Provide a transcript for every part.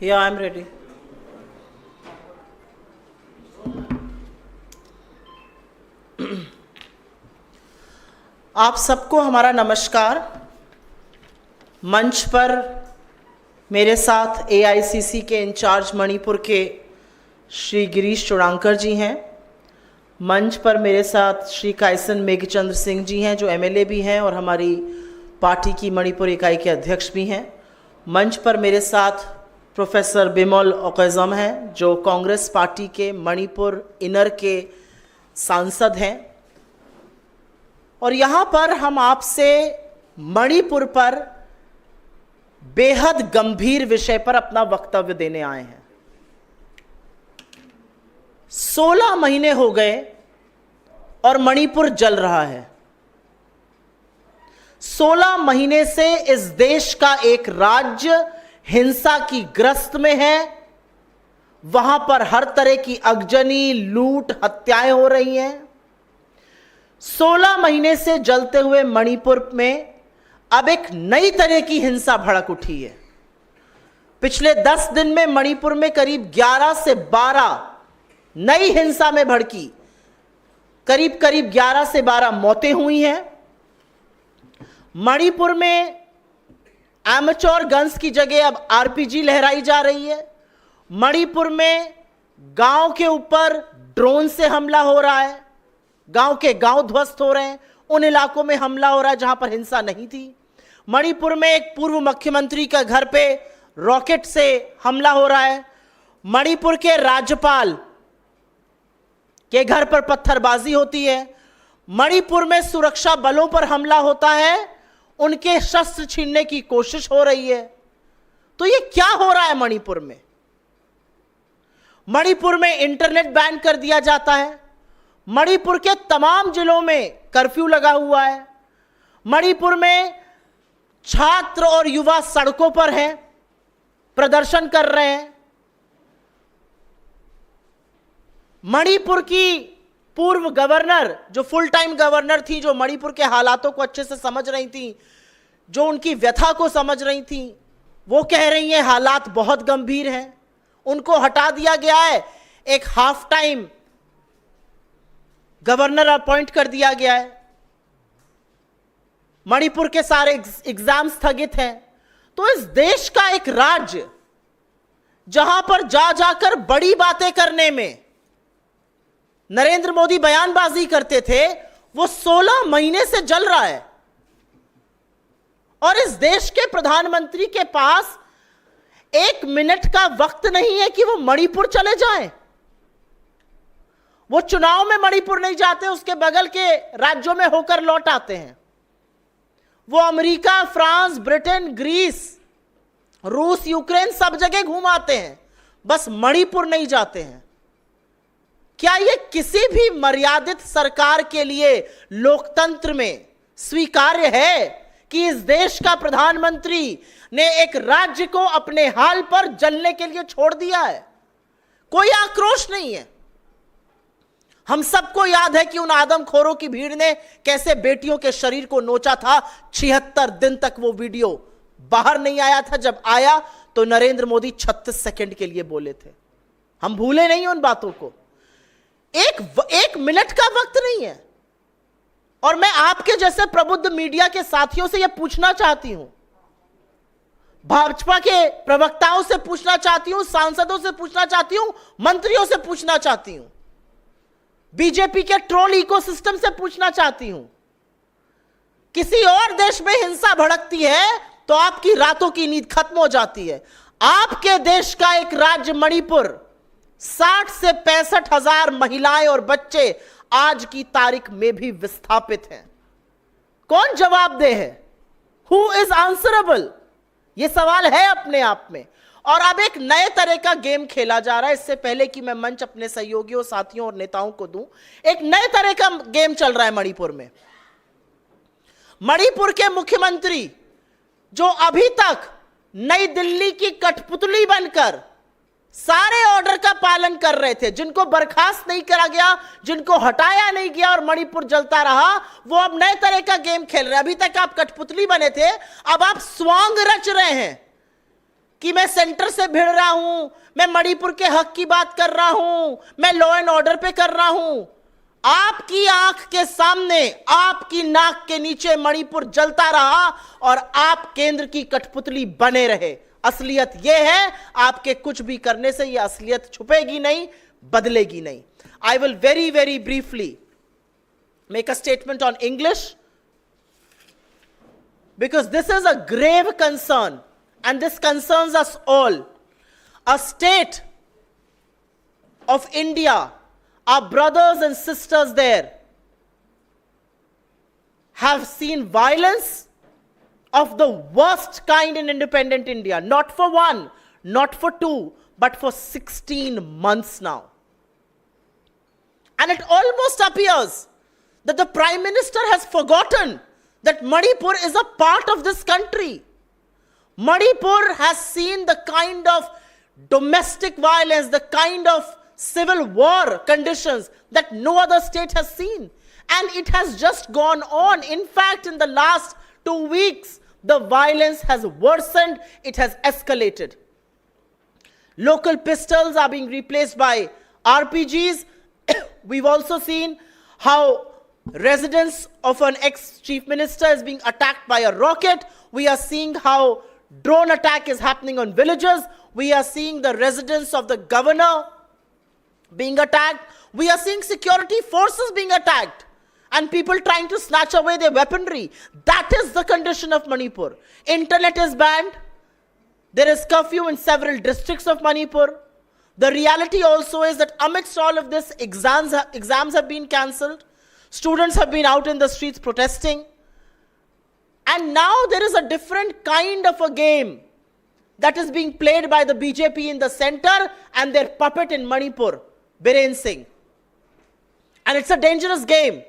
Yeah, I'm ready. आप सबको हमारा नमस्कार। मंच पर मेरे साथ AICC के इंचार्ज मणिपुर के श्री गिरीश चोड़ांकर जी हैं। मंच पर मेरे साथ श्री मेघचंद्र सिंह जी हैं, जो MLA भी हैं और हमारी पार्टी की मणिपुर इकाई के अध्यक्ष भी हैं। मंच पर मेरे साथ प्रोफेसर बिमोल अकोइजम हैं, जो कांग्रेस पार्टी के मणिपुर इनर के सांसद हैं। और यहाँ पर हम आपसे मणिपुर पर बेहद गंभीर विषय पर अपना वक्तव्य देने आए हैं। 16 महीने हो गए और मणिपुर जल रहा है। 16 महीने से इस देश का एक राज्य हिंसा की ग्रस्त में है। वहां पर हर तरह की अगजनी, लूट, हत्याएं हो रही हैं। 16 महीने से जलते हुए मणिपुर में अब एक नई तरह की हिंसा भड़क उठी है। पिछले 10 दिन में मणिपुर में करीब 11 से 12 नई हिंसा में भड़की करीब 11 से 12 मौतें हुई हैं। मणिपुर में एमेच्योर गन्स की जगह अब RPG लहराई जा रही है। मणिपुर में गांव के ऊपर ड्रोन से हमला हो रहा है। गांव के गांव ध्वस्त हो रहे हैं। उन इलाकों में हमला हो रहा है जहां पर हिंसा नहीं थी। मणिपुर में एक पूर्व मुख्यमंत्री का घर पे रॉकेट से हमला हो रहा है। मणिपुर के राज्यपाल के घर पर पत्थरबाजी होती है। मणिपुर में सुरक्षा बलों पर हमला होता है। उनके शस्त्र छीनने की कोशिश हो रही है। तो ये क्या हो रहा है मणिपुर में? मणिपुर में इंटरनेट बैन कर दिया जाता है। मणिपुर के तमाम जिलों में कर्फ्यू लगा हुआ है। मणिपुर में छात्र और युवा सड़कों पर हैं, प्रदर्शन कर रहे हैं। मणिपुर की पूर्व गवर्नर, जो फुल टाइम गवर्नर थी, जो मणिपुर के हालातों को अच्छे से समझ रही थी, जो उनकी व्यथा को समझ रही थी, वो कह रही हैं हालात बहुत गंभीर हैं। उनको हटा दिया गया है। एक हाफ टाइम गवर्नर अपॉइंट कर दिया गया है। मणिपुर के सारे एग्जाम स्थगित हैं। तो इस देश का एक राज्य जहां पर जाकर बड़ी बातें करने में नरेंद्र मोदी बयानबाजी करते थे, वो 16 महीने से जल रहा है। और इस देश के प्रधानमंत्री के पास 1 मिनट का वक्त नहीं है कि वो मणिपुर चले जाएं। वो चुनाव में मणिपुर नहीं जाते, उसके बगल के राज्यों में होकर लौट आते हैं। वो अमेरिका, फ्रांस, ब्रिटेन, ग्रीस, रूस, यूक्रेन सब जगह घुमाते हैं, बस मणिपुर नहीं जाते हैं। क्या ये किसी भी मर्यादित सरकार के लिए लोकतंत्र में स्वीकार्य है कि इस देश का प्रधानमंत्री ने एक राज्य को अपने हाल पर जलने के लिए छोड़ दिया है? कोई आक्रोश नहीं है। हम सबको याद है कि उन आदमखोरों की भीड़ ने कैसे बेटियों के शरीर को नोचा था। 76 दिन तक वो वीडियो बाहर नहीं आया था। जब आया तो नरेंद्र मोदी 36 सेकंड के लिए बोले थे। हम भूले नहीं उन बातों को। एक मिनट का वक्त नहीं है। और मैं आपके जैसे प्रबुद्ध मीडिया के साथियों से यह पूछना चाहती हूं, भाजपा के प्रवक्ताओं से पूछना चाहती हूं, सांसदों से पूछना चाहती हूं, मंत्रियों से पूछना चाहती हूं, बीजेपी के ट्रोल इकोसिस्टम से पूछना चाहती हूं। किसी और देश में हिंसा भड़कती है तो आपकी रातों की नींद खत्म हो जाती है। आपके देश का एक राज्य मणिपुर, 60 से 65 हजार महिलाएं और बच्चे आज की तारीख में भी विस्थापित हैं। कौन जवाबदेह है? Who is answerable? यह सवाल है अपने आप में। और अब एक नए तरह का गेम खेला जा रहा है। इससे पहले कि मैं मंच अपने सहयोगियों, साथियों और नेताओं को दूं, एक नए तरह का गेम चल रहा है मणिपुर में। मणिपुर के मुख्यमंत्री, जो अभी तक नई दिल्ली की कठपुतली बनकर सारे ऑर्डर का पालन कर रहे थे, जिनको बर्खास्त नहीं करा गया, जिनको हटाया नहीं गया और मणिपुर जलता रहा, वो अब नए तरह का गेम खेल रहे हैं। अभी तक आप कठपुतली बने थे, अब आप स्वांग रच रहे हैं कि मैं सेंटर से भिड़ रहा हूं, मैं मणिपुर के हक की बात कर रहा हूं, मैं लॉ एंड ऑर्डर पे कर रहा हूं। आपकी आंख के सामने, आपकी नाक के नीचे मणिपुर जलता रहा और आप केंद्र की कठपुतली बने रहे। असलियत यह है, आपके कुछ भी करने से यह असलियत छुपेगी नहीं, बदलेगी नहीं। I will very briefly make a statement on English, because this is a grave concern and this concerns us all. A state of India, our brothers and sisters there have seen violence of the worst kind in independent India, not for one, not for two, but for 16 months now. And it almost appears that the Prime Minister has forgotten that Manipur is a part of this country. Manipur has seen the kind of domestic violence, the kind of civil war conditions that no other state has seen. And it has just gone on. In fact, in the last 2 weeks, the violence has worsened, it has escalated. Local pistols are being replaced by RPGs. We've also seen how residence of an ex-chief minister is being attacked by a rocket. We are seeing how drone attack is happening on villages. We are seeing the residence of the governor being attacked. We are seeing security forces being attacked and people trying to snatch away their weaponry. That is the condition of Manipur. Internet is banned. There is curfew in several districts of Manipur. The reality also is that amidst all of this, exams have been cancelled. Students have been out in the streets protesting. And now there is a different kind of a game that is being played by the BJP in the center and their puppet in Manipur, Biren Singh. And it's a dangerous game.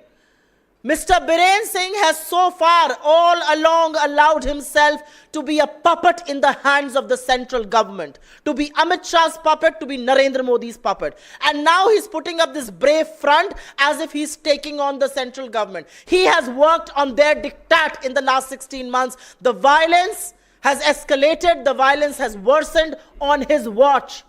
Mr. Biren Singh has so far all along allowed himself to be a puppet in the hands of the central government, to be Amit Shah's puppet, to be Narendra Modi's puppet. And now he's putting up this brave front as if he's taking on the central government. He has worked on their diktat in the last 16 months. The violence has escalated, the violence has worsened on his watch.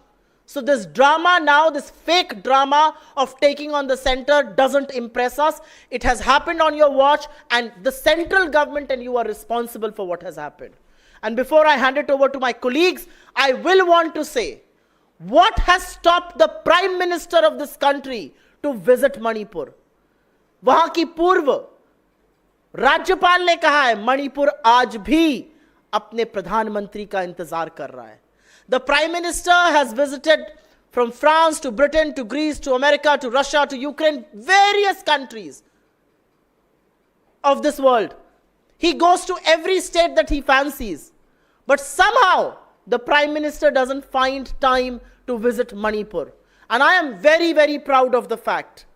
So this drama now, this fake drama of taking on the center doesn't impress us. It has happened on your watch and the central government and you are responsible for what has happened. And before I hand it over to my colleagues, I will want to say, what has stopped the Prime Minister of this country to visit Manipur? वहां की पूर्व राज्यपाल ने कहा है, मणिपुर आज भी अपने प्रधानमंत्री का इंतजार कर रहा है. The Prime Minister has visited from France to Britain to Greece to America to Russia to Ukraine, various countries of this world. He goes to every state that he fancies. But somehow the Prime Minister doesn't find time to visit Manipur. And I am very proud of the fact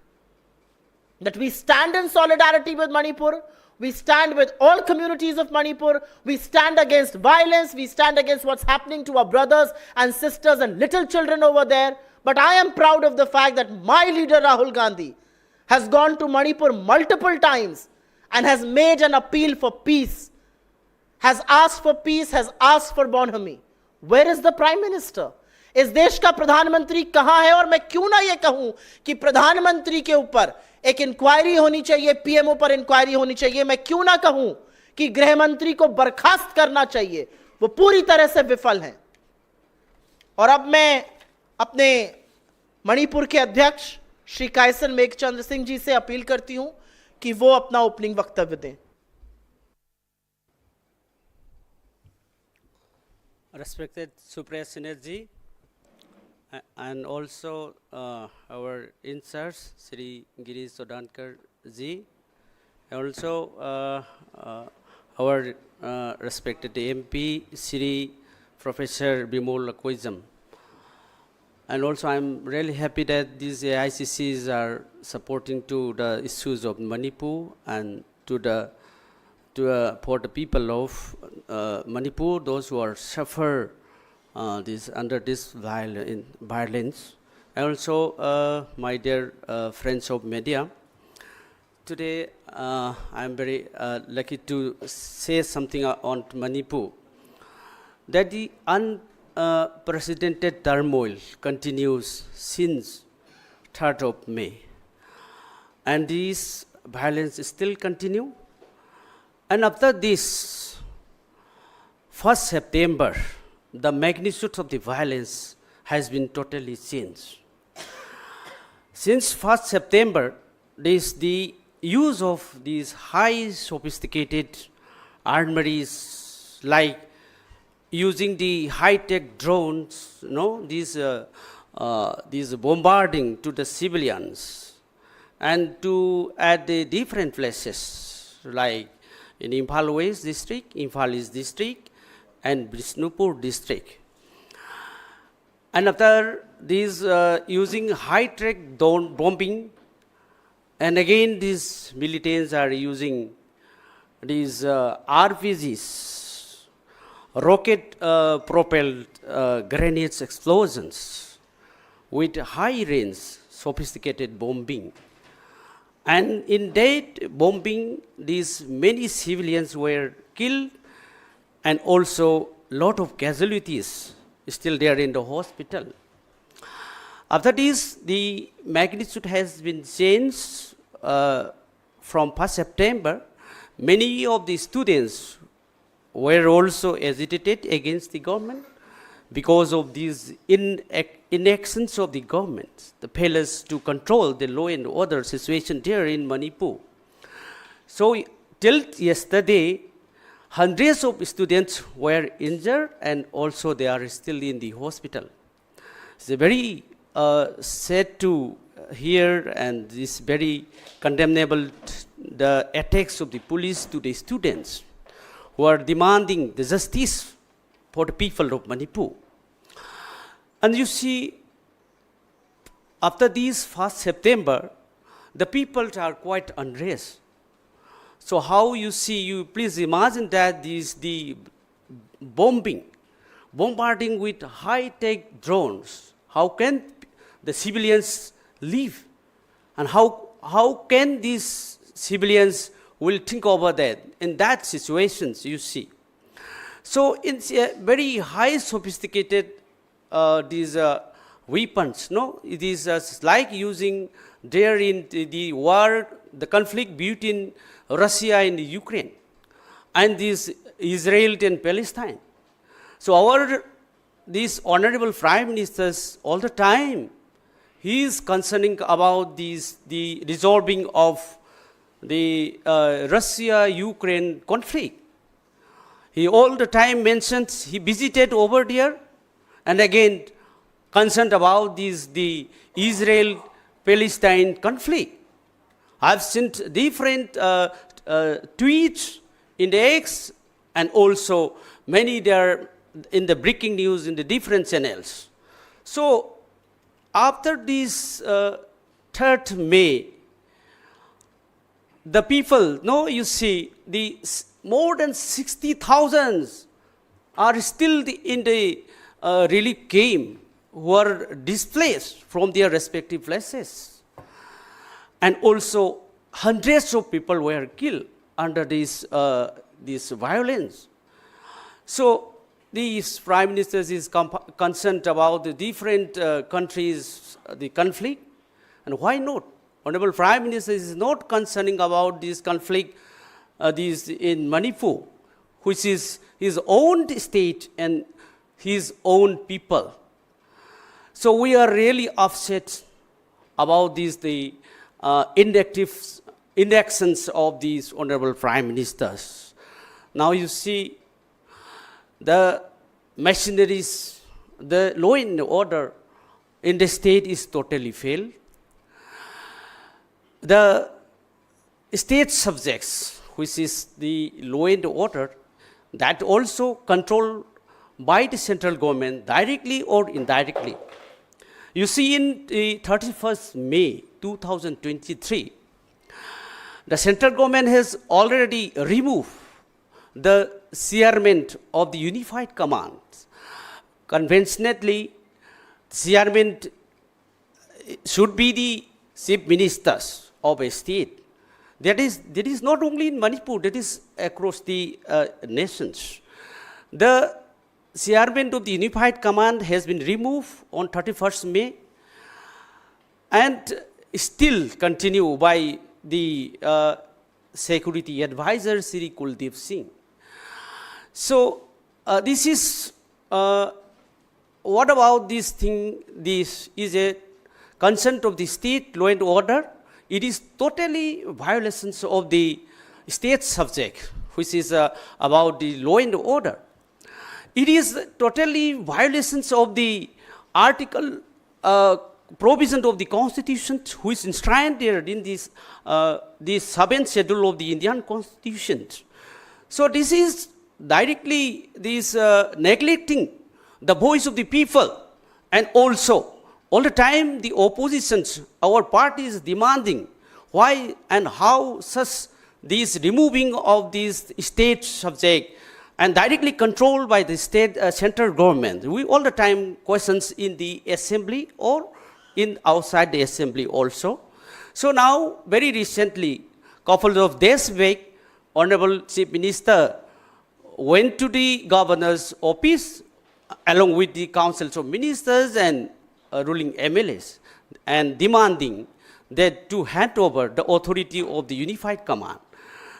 that we stand in solidarity with Manipur. We stand with all communities of Manipur. We stand against violence. We stand against what's happening to our brothers and sisters and little children over there. But I am proud of the fact that my leader Rahul Gandhi has gone to Manipur multiple times and has made an appeal for peace, has asked for peace, has asked for bonhomie. Where is the Prime Minister? इस देश का प्रधानमंत्री कहां है? और मैं क्यों ना ये कहूं कि प्रधानमंत्री के ऊपर एक इंक्वायरी होनी चाहिए, पीएमओ पर इंक्वायरी होनी चाहिए. मैं क्यों ना कहूं कि गृह मंत्री को बर्खास्त करना चाहिए. वो पूरी तरह से विफल हैं. और अब मैं अपने मणिपुर के अध्यक्ष श्री कायसन मेघचंद्र सिंह जी से अपील करती हूं कि वो अपना ओपनिंग वक्तव्य दें. Respected Supriya Shrinate ji, and also our in-charge, Shri Girish Chodankar ji, also our respected MP, Shri Professor Bimol Akoijam. And also I'm really happy that these AICCs are supporting to the issues of Manipur and for the people of Manipur, those who are suffer under this violence. And also my dear friends of media, today I'm very lucky to say something on Manipur, that the unprecedented turmoil continues since 3rd of May. And this violence still continue. And after this, 1st September, the magnitude of the violence has been totally changed. Since 1st September, the use of these high sophisticated armories like using the high-tech drones, these bombarding to the civilians and to at the different places like in Imphal West district, Imphal East district and Bishnupur district. And after these using high-tech bombing, and again these militants are using these RPGs, rocket-propelled grenades explosions with high-range sophisticated bombing. And in that bombing, these many civilians were killed and also lot of casualties still there in the hospital. After this, the magnitude has been changed from 1st September. Many of the students were also agitated against the government because of these inactions of the government, the failures to control the law and order situation there in Manipur. So till yesterday, hundreds of students were injured and also they are still in the hospital. It's very sad to hear, and this very condemnable, the attacks of the police to the students who are demanding the justice for the people of Manipur. And you see, after this 1st September, the people are quite unrest. So how you see, you please imagine that the bombarding with high-tech drones, how can the civilians live? And how can these civilians will think over that? In that situations, you see. So it's a very high sophisticated these weapons, It is like using there in the war, the conflict between Russia and Ukraine, and this Israel and Palestine. So these honorable prime ministers all the time, he is concerning about the resolving of the Russia-Ukraine conflict. He all the time mentions, he visited over there, and again concerned about the Israel-Palestine conflict. I've seen different tweets in the X, and also many there in the breaking news in the different channels. So after this 3rd May, the people, you see, the more than 60,000 are still in the relief camp who are displaced from their respective places. And also hundreds of people were killed under this violence. So these prime ministers is concerned about the different countries, the conflict, and why not? Honorable Prime Minister is not concerning about this conflict in Manipur, which is his own state and his own people. So we are really upset about the inactions of these honorable prime ministers. Now you see the machineries, the law and order in the state is totally failed. The state subjects, which is the law and order, that also controlled by the central government directly or indirectly. You see, in the 31st May 2023, the central government has already removed the chairman of the unified command. Conventionally, chairman should be the chief ministers of a state. That is not only in Manipur, that is across the nations. The chairman of the Unified Command has been removed on 31st May and still continue by the security advisor Shri Kuldeep Singh. So this is, what about this thing? This is a concern of the state law and order. It is totally violations of the state subject, which is about the law and order. It is totally violations of the article provision of the Constitution, which is enshrined there in this the 7th schedule of the Indian Constitution. So this is directly this neglecting the voice of the people, and also all the time the oppositions, our party is demanding why and how such this removing of this state subject and directly controlled by the state central government. We all the time questions in the assembly or in outside the assembly also. So now very recently, couple of days back, Honorable Chief Minister went to the governor's office along with the councils of ministers and ruling MLAs and demanding that to hand over the authority of the Unified Command.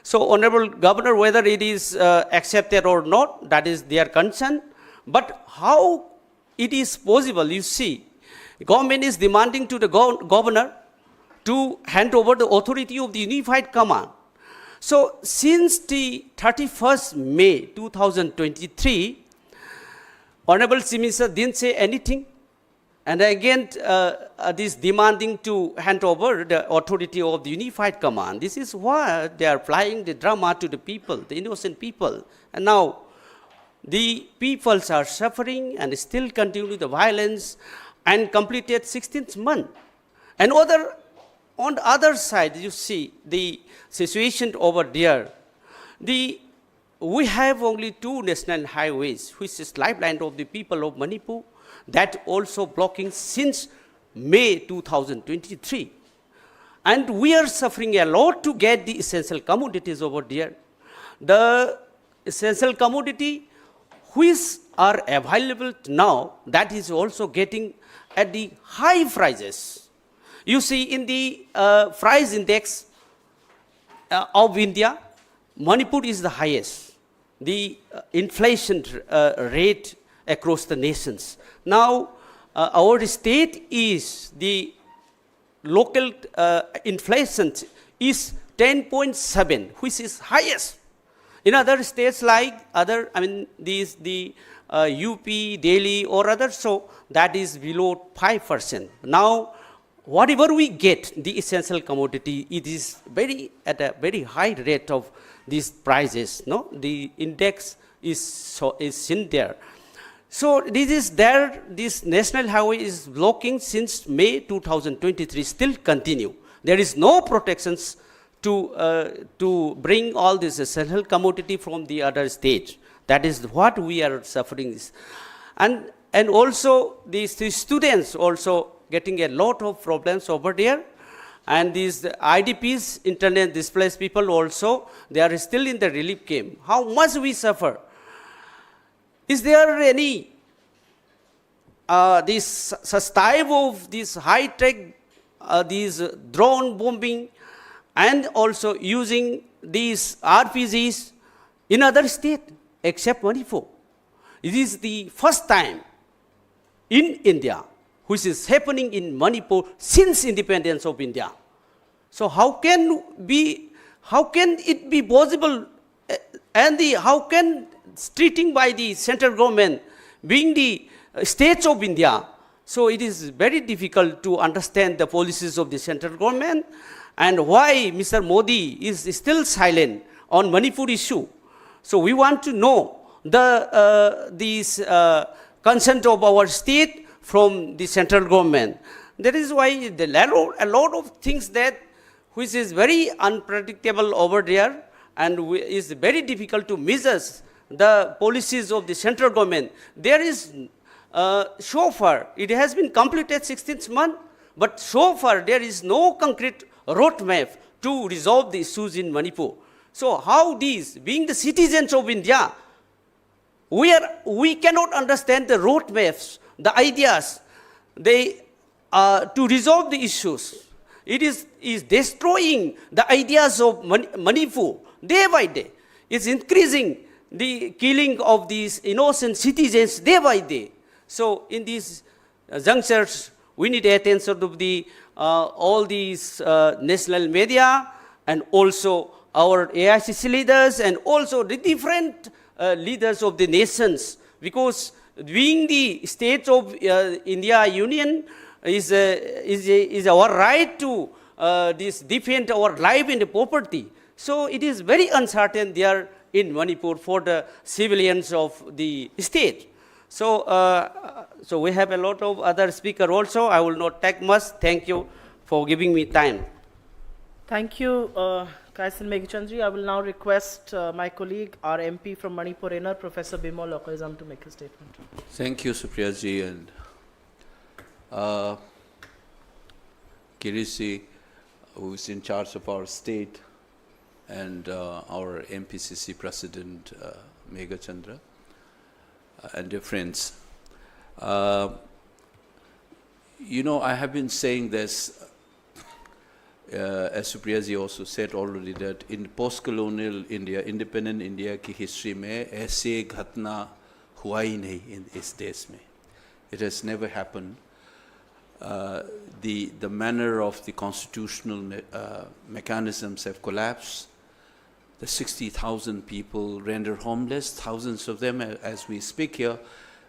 So Honorable Governor, whether it is accepted or not, that is their concern. But how it is possible, you see, government is demanding to the governor to hand over the authority of the Unified Command. So since the 31st May 2023, Honorable Chief Minister didn't say anything. And again, this demanding to hand over the authority of the Unified Command. This is why they are flying the drama to the people, the innocent people. And now the peoples are suffering and still continue the violence and completed 16th month. And on the other side, you see the situation over there. We have only 2 national highways, which is lifeline of the people of Manipur, that also blocking since May 2023. And we are suffering a lot to get the essential commodities over there. The essential commodity which are available now, that is also getting at the high prices. You see in the price index of India, Manipur is the highest. The inflation rate across the nations. Now, our state is the local inflation is 10.7, which is highest. In other states like the UP, Delhi or others, so that is below 5%. Now, whatever we get, the essential commodity, it is at a very high rate of these prices. No, the index is in there. So this is there. This national highway is blocking since May 2023. Still continue. There is no protections to bring all this essential commodity from the other states. That is what we are suffering. And also these students also getting a lot of problems over there. And these IDPs, internet displaced people also, they are still in the relief camp. How much we suffer? Is there any such type of this high-tech, these drone bombing, and also using these RPGs in other states except Manipur? It is the first time in India which is happening in Manipur since independence of India. So how can it be possible, and how can treating by the central government being the states of India? So it is very difficult to understand the policies of the central government and why Mr. Modi is still silent on Manipur issue. So we want to know these consent of our state from the central government. That is why a lot of things that which is very unpredictable over there and is very difficult to measure the policies of the central government. There is so far, it has been completed 16th month, but so far there is no concrete roadmap to resolve the issues in Manipur. So how these, being the citizens of India, we cannot understand the roadmaps, the ideas, to resolve the issues. It is destroying the ideas of Manipur day by day. It's increasing the killing of these innocent citizens day by day. So in these junctures, we need attention of all these national media and also our AICC leaders and also the different leaders of the nations, because being the state of India Union is our right to defend our life and property. So it is very uncertain there in Manipur for the civilians of the state. So, so we have a lot of other speakers also. I will not take much. Thank you for giving me time. Thank you, Kaisan Meghachandra. I will now request my colleague, our MP from Manipur Inner, Professor Bimol Akoijam, to make a statement. Thank you, Supriya ji, and Girish ji, who is in charge of our state, and our MPCC President, Meghachandra, and dear friends. You know, I have been saying this, as Supriya ji also said already, that in post-colonial India, independent India की history में ऐसे घटना हुआ ही नहीं इस देश में. It has never happened. The manner of the constitutional mechanisms have collapsed. The 60,000 people rendered homeless, thousands of them, as we speak here,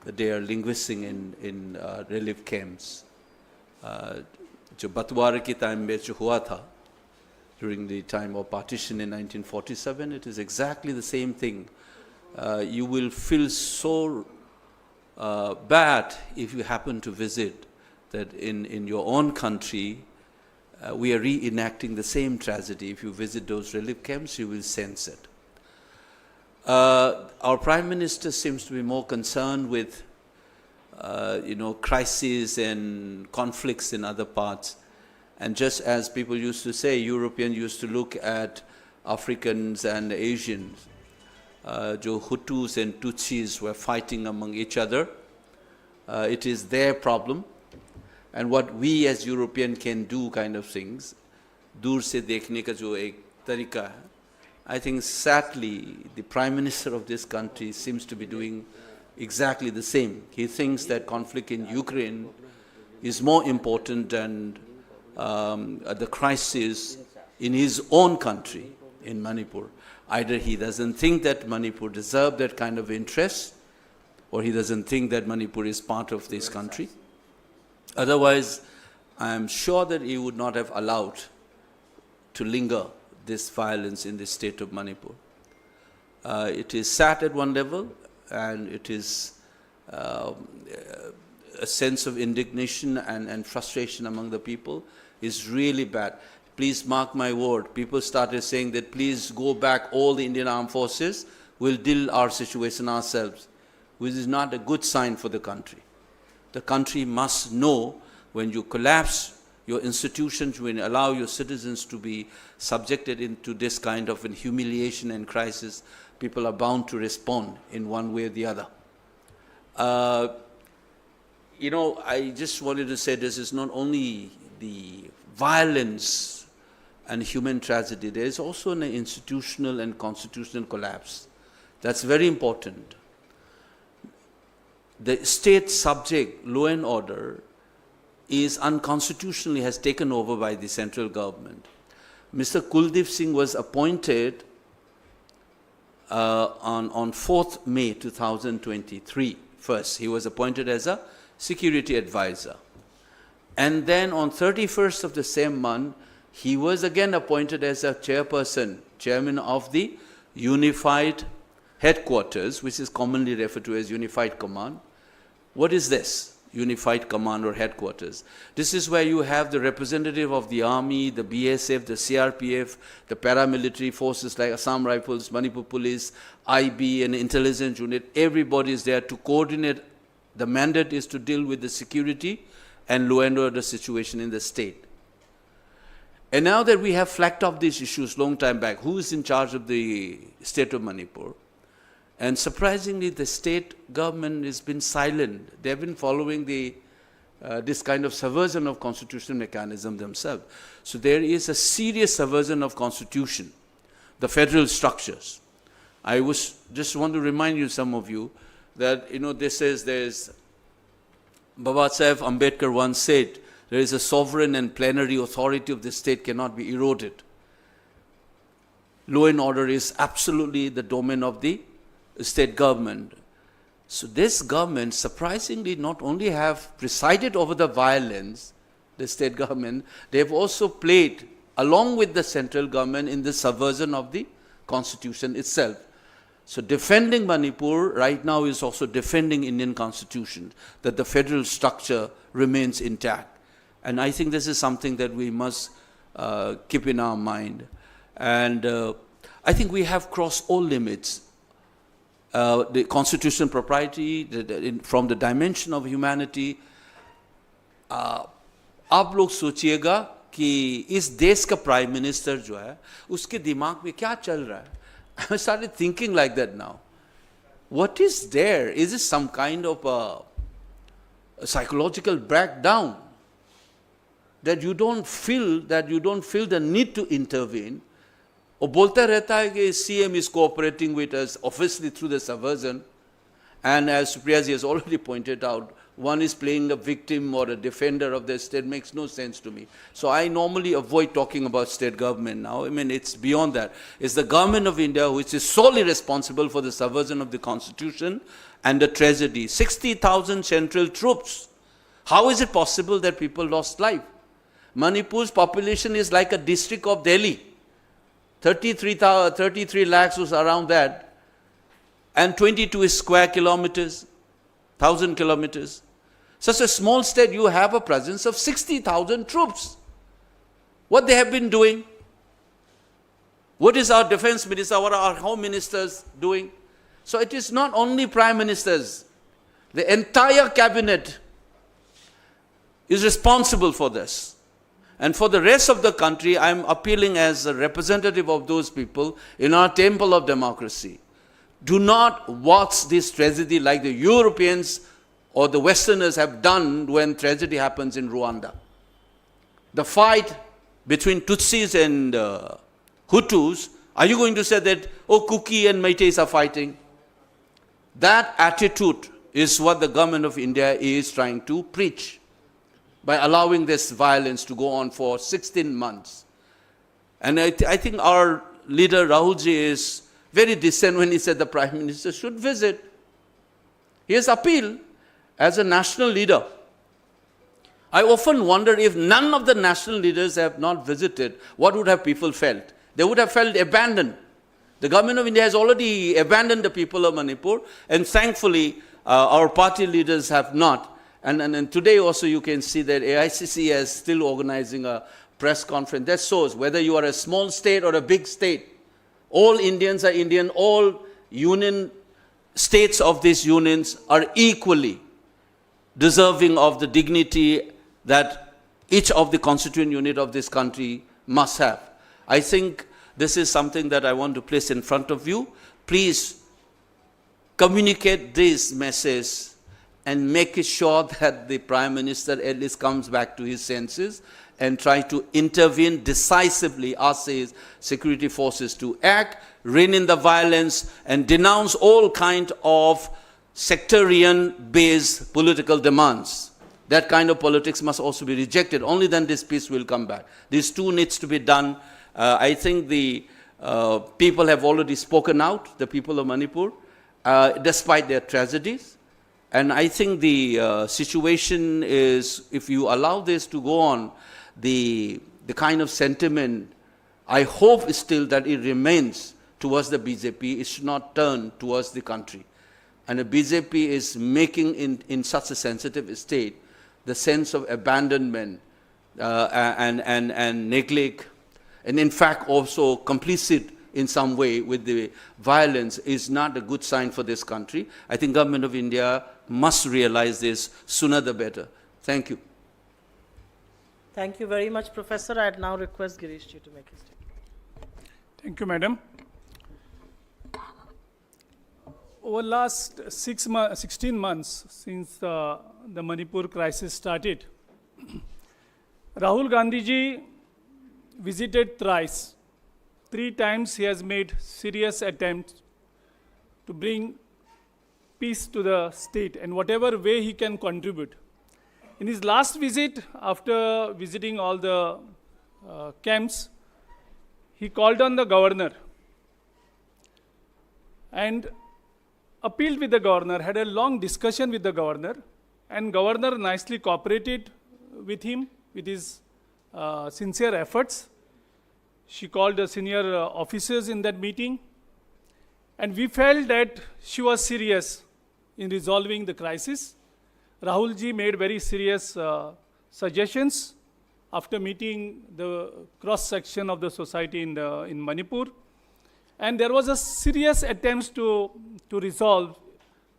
they are linguisting in relief camps. जो बंटवारे के टाइम में जो हुआ था, during the time of partition in 1947, it is exactly the same thing. You will feel so bad if you happen to visit that in your own country, we are reenacting the same tragedy. If you visit those relief camps, you will sense it. Our Prime Minister seems to be more concerned with crises and conflicts in other parts. And just as people used to say, Europeans used to look at Africans and Asians, jo Hutus and Tutsis were fighting among each other. It is their problem. And what we as Europeans can do kind of things, dur se dekhne ka jo ek tarika hai, I think sadly the Prime Minister of this country seems to be doing exactly the same. He thinks that conflict in Ukraine is more important than the crisis in his own country, in Manipur. Either he doesn't think that Manipur deserves that kind of interest, or he doesn't think that Manipur is part of this country. Otherwise, I am sure that he would not have allowed to linger this violence in the state of Manipur. It is sad at one level, and it is a sense of indignation and frustration among the people is really bad. Please mark my word, people started saying that please go back all the Indian armed forces, we'll deal our situation ourselves, which is not a good sign for the country. The country must know when you collapse your institutions, when you allow your citizens to be subjected into this kind of humiliation and crisis, people are bound to respond in one way or the other. I just wanted to say this is not only the violence and human tragedy, there is also an institutional and constitutional collapse. That's very important. The state subject, law and order, is unconstitutionally has taken over by the central government. Mr. Kuldeep Singh was appointed on 4th May 2023. First, he was appointed as a security advisor. And then on 31st of the same month, he was again appointed as a chairman of the Unified Headquarters, which is commonly referred to as Unified Command. What is this? Unified Command or Headquarters. This is where you have the representative of the Army, the BSF, the CRPF, the paramilitary forces like Assam Rifles, Manipur Police, IB and intelligence unit. Everybody is there to coordinate. The mandate is to deal with the security and law and order situation in the state. And now that we have flagged off these issues long time back, who is in charge of the state of Manipur? And surprisingly, the state government has been silent. They've been following this kind of subversion of constitutional mechanism themselves. So there is a serious subversion of constitution, the federal structures. I just want to remind you, some of you, that there's Baba Saheb Ambedkar once said, there is a sovereign and plenary authority of the state cannot be eroded. Law and order is absolutely the domain of the state government. So this government, surprisingly, not only have presided over the violence, the state government, they have also played, along with the central government, in the subversion of the constitution itself. So defending Manipur right now is also defending Indian constitution, that the federal structure remains intact. And I think this is something that we must keep in our mind. And I think we have crossed all limits. The constitutional propriety, from the dimension of humanity, आप लोग सोचिएगा कि इस देश का prime minister जो है उसके दिमाग में क्या चल रहा है? I started thinking like that now. What is there? Is it some kind of a psychological breakdown that you don't feel the need to intervene? और बोलता रहता है कि CM is cooperating with us, obviously through the subversion. And as Supriya ji has already pointed out, one is playing a victim or a defender of the state. Makes no sense to me. So I normally avoid talking about state government now. I mean, it's beyond that. It's the government of India which is solely responsible for the subversion of the constitution and the tragedy. 60,000 central troops. How is it possible that people lost life? Manipur's population is like a district of Delhi. 33 lakhs was around that. And 22 square kilometers, 1,000 kilometers. Such a small state, you have a presence of 60,000 troops. What they have been doing? What is our defense minister, what are our home ministers doing? So it is not only prime ministers. The entire cabinet is responsible for this. And for the rest of the country, I am appealing as a representative of those people in our temple of democracy. Do not watch this tragedy like the Europeans or the Westerners have done when tragedy happens in Rwanda. The fight between Tutsis and Hutus, are you going to say that, oh, Kuki and Meiteis are fighting? That attitude is what the government of India is trying to preach by allowing this violence to go on for 16 months. And I think our leader Rahul ji is very decent when he said the Prime Minister should visit. He has appealed as a national leader. I often wonder if none of the national leaders have not visited, what would have people felt? They would have felt abandoned. The government of India has already abandoned the people of Manipur, and thankfully our party leaders have not. And today also you can see that AICC is still organizing a press conference. That shows whether you are a small state or a big state, all Indians are Indian, all union states of these unions are equally deserving of the dignity that each of the constituent unit of this country must have. I think this is something that I want to place in front of you. Please communicate this message and make it sure that the Prime Minister at least comes back to his senses and try to intervene decisively, ask his security forces to act, rein in the violence, and denounce all kind of sectarian-based political demands. That kind of politics must also be rejected. Only then this peace will come back. These two needs to be done. I think the people have already spoken out, the people of Manipur, despite their tragedies. And I think the situation is, if you allow this to go on, the kind of sentiment, I hope still that it remains towards the BJP. It should not turn towards the country. And the BJP is making in such a sensitive state the sense of abandonment and neglect, and in fact also complicit in some way with the violence is not a good sign for this country. I think government of India must realize this sooner the better. Thank you. Thank you very much, Professor. I'd now request Girish ji to make his statement. Thank you, Madam. over last 16 months since the Manipur crisis started, Rahul Gandhi ji visited thrice. 3 times he has made serious attempts to bring peace to the state and whatever way he can contribute. In his last visit, after visiting all the camps, he called on the governor and appealed with the governor, had a long discussion with the governor, and governor nicely cooperated with him, with his sincere efforts. She called the senior officers in that meeting, and we felt that she was serious in resolving the crisis. Rahul ji made very serious suggestions after meeting the cross-section of the society in Manipur. And there was a serious attempt to resolve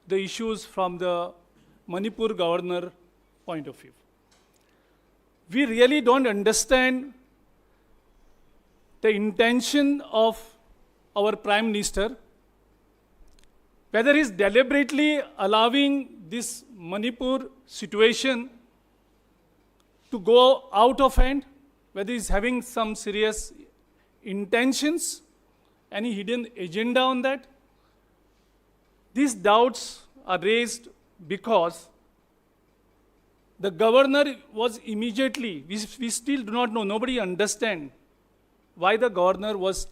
the issues from the Manipur governor point of view. We really don't understand the intention of our Prime Minister, whether he's deliberately allowing this Manipur situation to go out of hand, whether he's having some serious intentions, any hidden agenda on that. These doubts are raised because the governor was immediately, we still do not know, nobody understands why the governor was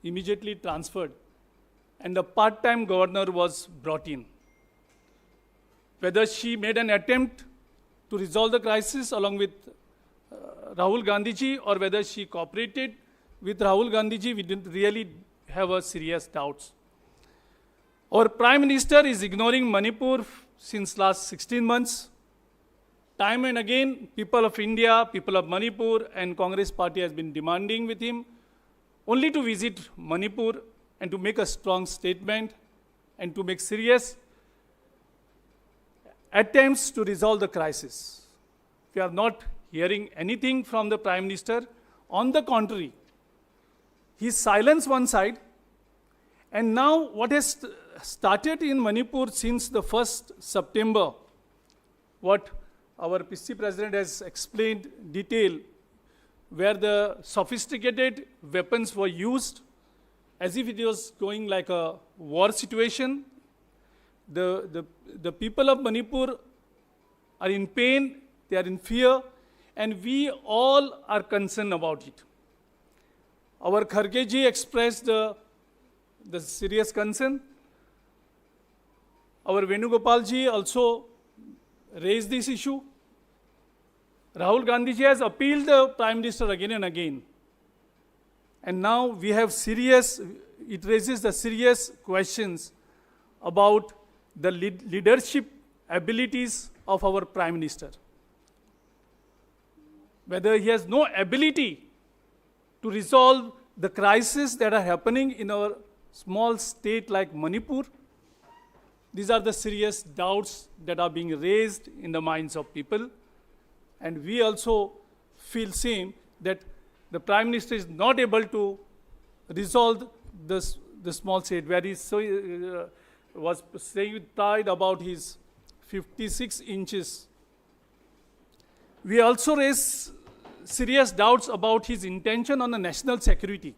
immediately transferred and the part-time governor was brought in. Whether she made an attempt to resolve the crisis along with Rahul Gandhi ji, or whether she cooperated with Rahul Gandhi ji, we didn't really have a serious doubts. Our Prime Minister is ignoring Manipur since last 16 months. Time and again, people of India, people of Manipur and Congress party has been demanding with him only to visit Manipur and to make a strong statement and to make serious attempts to resolve the crisis. We are not hearing anything from the Prime Minister. On the contrary, he silenced one side, and now what has started in Manipur since the 1st September, what our PC President has explained detail, where the sophisticated weapons were used as if it was going like a war situation. The people of Manipur are in pain, they are in fear, and we all are concerned about it. Our Kharge ji expressed the serious concern. Our Venugopal ji also raised this issue. Rahul Gandhi ji has appealed the Prime Minister again and again. And now we have it raises the serious questions about the leadership abilities of our Prime Minister. Whether he has no ability to resolve the crises that are happening in our small state like Manipur. These are the serious doubts that are being raised in the minds of people. And we also feel same that the Prime Minister is not able to resolve the small state, where he was saying with pride about his 56 inches. We also raise serious doubts about his intention on the national security,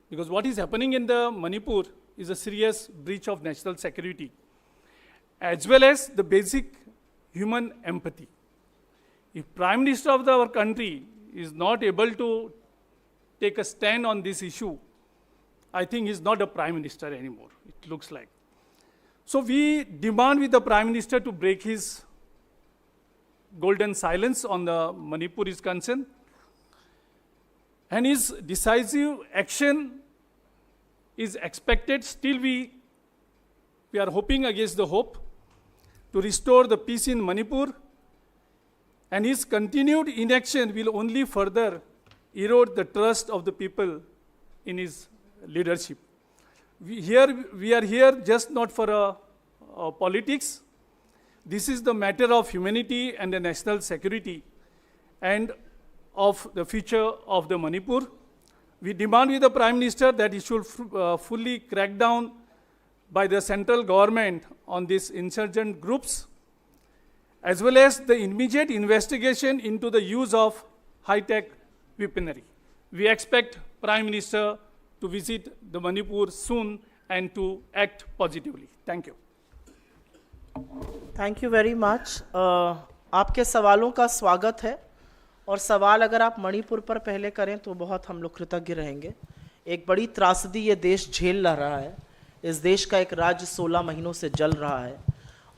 because what is happening in the Manipur is a serious breach of national security, as well as the basic human empathy. If Prime Minister of our country is not able to take a stand on this issue, I think he's not a Prime Minister anymore, it looks like. So we demand with the Prime Minister to break his golden silence on the Manipur is concerned, and his decisive action is expected. Still we are hoping against the hope to restore the peace in Manipur, and his continued inaction will only further erode the trust of the people in his leadership. We are here just not for politics. This is the matter of humanity and the national security and of the future of the Manipur. We demand with the Prime Minister that he should fully crack down by the central government on these insurgent groups, as well as the immediate investigation into the use of high-tech weaponry. We expect Prime Minister to visit the Manipur soon and to act positively. Thank you. Thank you very much. आपके सवालों का स्वागत है, और सवाल अगर आप मणिपुर पर पहले करें तो बहुत हम लोग कृतज्ञ रहेंगे. एक बड़ी त्रासदी ये देश झेल रहा है. इस देश का एक राज्य 16 महीनों से जल रहा है,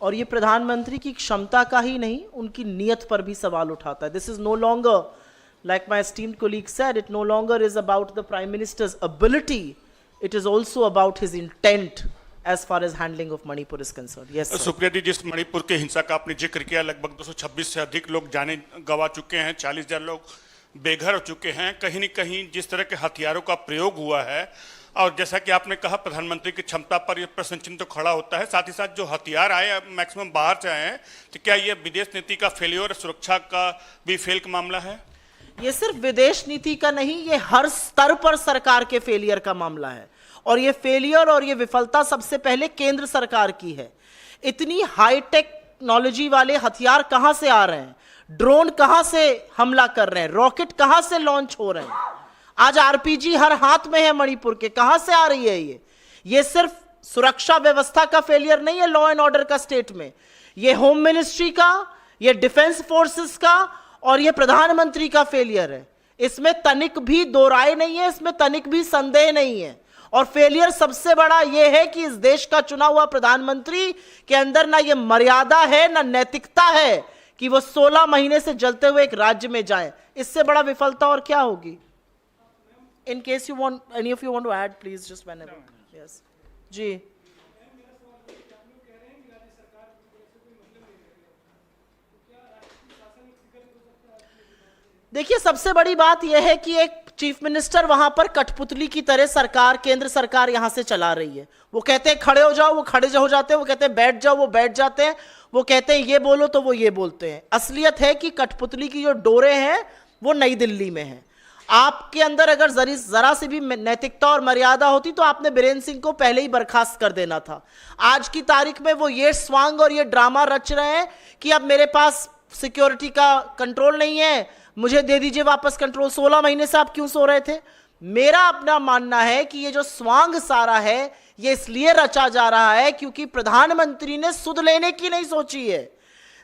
और ये प्रधानमंत्री की क्षमता का ही नहीं, उनकी नीयत पर भी सवाल उठाता है. This is no longer, like my esteemed colleague said, it no longer is about the Prime Minister's ability, it is also about his intent as far as handling of Manipur is concerned. Yes, sir. Supriya ji, जिस मणिपुर के हिंसा का आपने जिक्र किया, लगभग 226 से अधिक लोग जाने गंवा चुके हैं, 40,000 लोग बेघर हो चुके हैं. कहीं न कहीं जिस तरह के हथियारों का प्रयोग हुआ है, और जैसा कि आपने कहा प्रधानमंत्री की क्षमता पर यह प्रश्न चिन्ह तो खड़ा होता है. साथ ही साथ जो हथियार आए मैक्सिमम बाहर से आए हैं, तो क्या ये विदेश नीति का फेलियर, सुरक्षा का भी फेल का मामला है? ये सिर्फ विदेश नीति का नहीं, ये हर स्तर पर सरकार के फेलियर का मामला है. और ये फेलियर और ये विफलता सबसे पहले केंद्र सरकार की है. इतनी हाई टेक्नोलॉजी वाले हथियार कहां से आ रहे हैं? ड्रोन कहां से हमला कर रहे हैं? रॉकेट कहां से लॉन्च हो रहे हैं? आज आरपीजी हर हाथ में है मणिपुर के. कहां से आ रही है ये सिर्फ सुरक्षा व्यवस्था का फेलियर नहीं है लॉ एंड ऑर्डर का स्टेट में. ये होम मिनिस्ट्री का, ये डिफेंस फोर्सेस का और ये प्रधानमंत्री का फेलियर है. इसमें तनिक भी दो राय नहीं है, इसमें तनिक भी संदेह नहीं है. और फेलियर सबसे बड़ा यह है कि इस देश का चुना हुआ प्रधानमंत्री के अंदर ना ये मर्यादा है, ना नैतिकता है कि वो 16 महीने से जलते हुए एक राज्य में जाए. इससे बड़ा विफलता और क्या होगी? In case you want, any of you want to add, please just whenever. Yes जी. देखिए, सबसे बड़ी बात यह है कि एक चीफ मिनिस्टर वहां पर कठपुतली की तरह सरकार, केंद्र सरकार यहां से चला रही है. वो कहते हैं खड़े हो जाओ, वो खड़े हो जाते हैं. वो कहते हैं बैठ जाओ, वो बैठ जाते हैं. वो कहते हैं ये बोलो, तो वो ये बोलते हैं. असलियत है कि कठपुतली की जो डोरे हैं वो नई दिल्ली में है. आपके अंदर अगर जरा से भी नैतिकता और मर्यादा होती तो आपने बीरेन सिंह को पहले ही बर्खास्त कर देना था. आज की तारीख में वो ये स्वांग और ये ड्रामा रच रहे हैं कि अब मेरे पास सिक्योरिटी का कंट्रोल नहीं है, मुझे दे दीजिए वापस कंट्रोल. 16 महीने से आप क्यों सो रहे थे? मेरा अपना मानना है कि ये जो स्वांग सारा है ये इसलिए रचा जा रहा है क्योंकि प्रधानमंत्री ने सुध लेने की नहीं सोची है.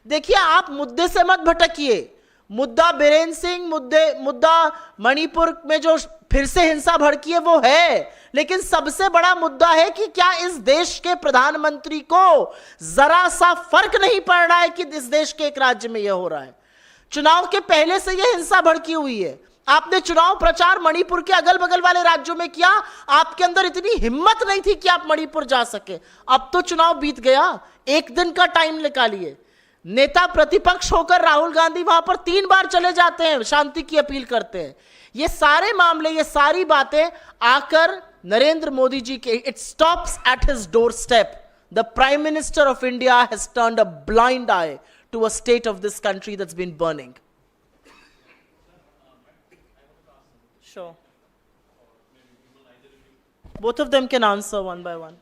देखिए, आप मुद्दे से मत भटकिए. मुद्दा बीरेन सिंह, मुद्दा मणिपुर में जो फिर से हिंसा भड़की है वो है, लेकिन सबसे बड़ा मुद्दा है कि क्या इस देश के प्रधानमंत्री को जरा सा फर्क नहीं पड़ रहा है कि इस देश के एक राज्य में यह हो रहा है. चुनाव के पहले से यह हिंसा भड़की हुई है. आपने चुनाव प्रचार मणिपुर के अगल बगल वाले राज्यों में किया, आपके अंदर इतनी हिम्मत नहीं थी कि आप मणिपुर जा सके. अब तो चुनाव बीत गया, एक दिन का टाइम निकालिए. नेता प्रतिपक्ष होकर राहुल गांधी वहां पर 3 बार चले जाते हैं, शांति की अपील करते हैं. ये सारे मामले, ये सारी बातें आकर नरेंद्र मोदी जी के, it stops at his door step. The prime minister of India has turned a blind I to a state of this country that's been burning. Sure. Both of them can answer one by one.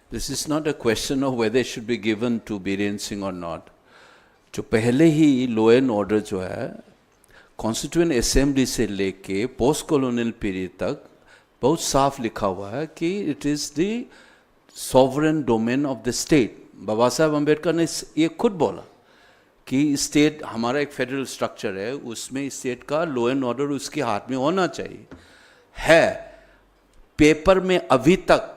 This is not a question of whether it should be given to Biren Singh or not. जो पहले ही law and order जो है constituent assembly से लेके post colonial period तक बहुत साफ लिखा हुआ है कि it is the sovereign domain of the state. Baba Saheb Ambedkar ने ये खुद बोला कि स्टेट, हमारा एक फेडरल स्ट्रक्चर है, उसमें स्टेट का लॉ एंड ऑर्डर उसके हाथ में होना चाहिए. है पेपर में अभी तक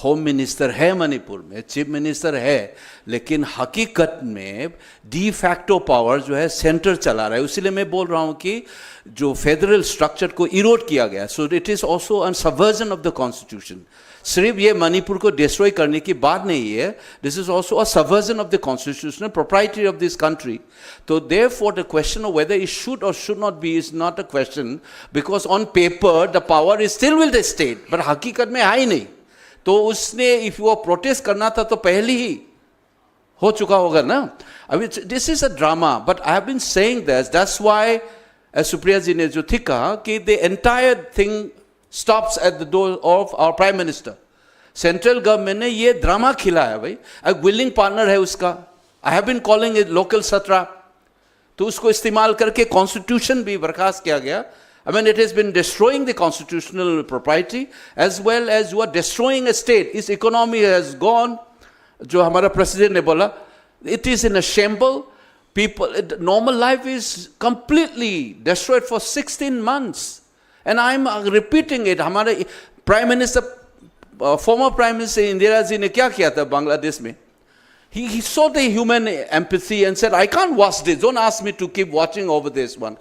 होम मिनिस्टर है मणिपुर में, चीफ मिनिस्टर है, लेकिन हकीकत में डी फैक्टो पावर जो है सेंटर चला रहा है। इसीलिए मैं बोल रहा हूं कि जो फेडरल स्ट्रक्चर को इरोड किया गया, so it is also a subversion of the constitution. सिर्फ ये मणिपुर को डिस्ट्रॉय करने की बात नहीं है, this is also a subversion of the constitutional propriety of this country. तो therefore the question of whether it should और should not be is not a question, because on paper the power is still with the state, but हकीकत में है ही नहीं। तो उसने if वो protest करना था तो पहले ही हो चुका होगा ना। अभी this is a drama, but I have been saying that's why Supriya ji ने जो ठीक कहा कि the entire thing stops at the door of our prime minister. Central government ने ये ड्रामा खिलाया भाई, एक विलिंग पार्टनर है उसका। I have been calling it local सत्रा, तो उसको इस्तेमाल करके कॉन्स्टिट्यूशन भी बर्खास्त किया गया। I mean, it has been destroying the constitutional propriety as well as you are destroying a state. Its economy has gone, जो हमारा president ने बोला, it is in a shamble. People, normal life is completely destroyed for 16 months. And I'm repeating it. हमारे Prime Minister, former Prime Minister Indira जी ने क्या किया था बांग्लादेश में? He saw the human empathy and said, I can't watch this. Don't ask me to keep watching over this one.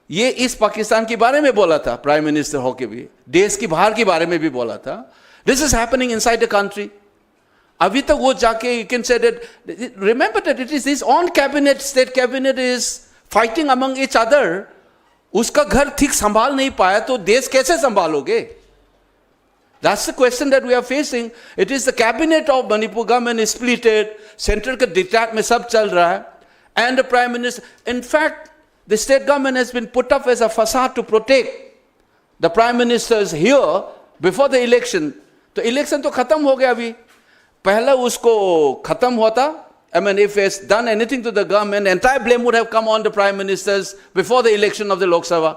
ये इस पाकिस्तान के बारे में बोला था प्राइम मिनिस्टर होके भी, देश की बाहर के बारे में भी बोला था। This is happening inside the country. अभी तक वो जाके you can say that, remember that it is this on cabinet, state cabinet is fighting among each other. उसका घर ठीक संभाल नहीं पाया तो देश कैसे संभालोगे? That's the question that we are facing. It is the cabinet of Manipur government is splitted, central के diktat में सब चल रहा है, and the prime minister, in fact the state government has been put up as a facade to protect the prime ministers here before the election. तो election तो खत्म हो गया अभी, पहले उसको खत्म होता, I mean, if it's done anything to the government, entire blame would have come on the prime ministers before the election of the Lok Sabha.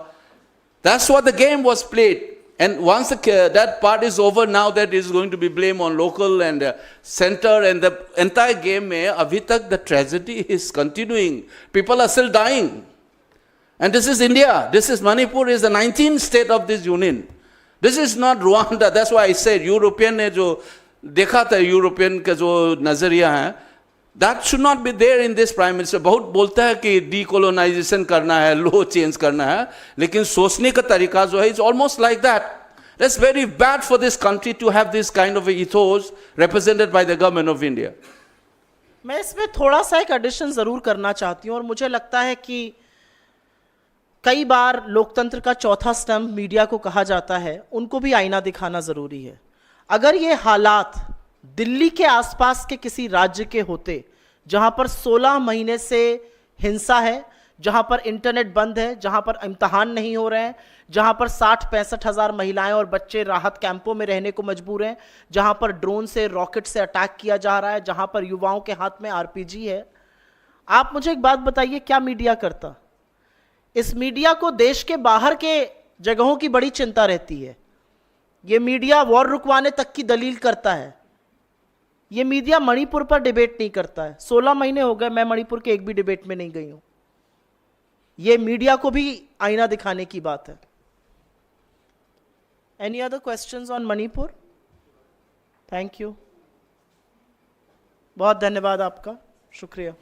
That's what the game was played. And once that part is over, now that is going to be blame on local and center, and the entire game में अभी तक the tragedy is continuing. People are still dying. And this is India. This is Manipur is the 19th state of this union. This is not Rwanda. That's why I said European ने जो देखा था, European का जो नजरिया है, that should not be there in this prime minister. बहुत बोलता है कि decolonization करना है, law change करना है, लेकिन सोचने का तरीका जो है is almost like that. That's very bad for this country to have this kind of a ethos represented by the government of India. मैं इसमें थोड़ा सा एक एडिशन जरूर करना चाहती हूँ, और मुझे लगता है कि कई बार लोकतंत्र का चौथा स्तंभ मीडिया को कहा जाता है, उनको भी आईना दिखाना जरूरी है। अगर ये हालात दिल्ली के आसपास के किसी राज्य के होते जहां पर 16 महीने से हिंसा है, जहां पर इंटरनेट बंद है, जहां पर इम्तिहान नहीं हो रहे हैं, जहां पर 60-65 हजार महिलाएं और बच्चे राहत कैंपों में रहने को मजबूर हैं, जहां पर ड्रोन से, रॉकेट से अटैक किया जा रहा है, जहां पर युवाओं के हाथ में आरपीजी है, आप मुझे एक बात बताइए, क्या मीडिया करता? इस मीडिया को देश के बाहर के जगहों की बड़ी चिंता रहती है। यह मीडिया वॉर रुकवाने तक की दलील करता है। यह मीडिया मणिपुर पर डिबेट नहीं करता है। 16 महीने हो गए, मैं मणिपुर के एक भी डिबेट में नहीं गई हूं। यह मीडिया को भी आईना दिखाने की बात है। Any other questions on Manipur? Thank you, बहुत धन्यवाद आपका, शुक्रिया।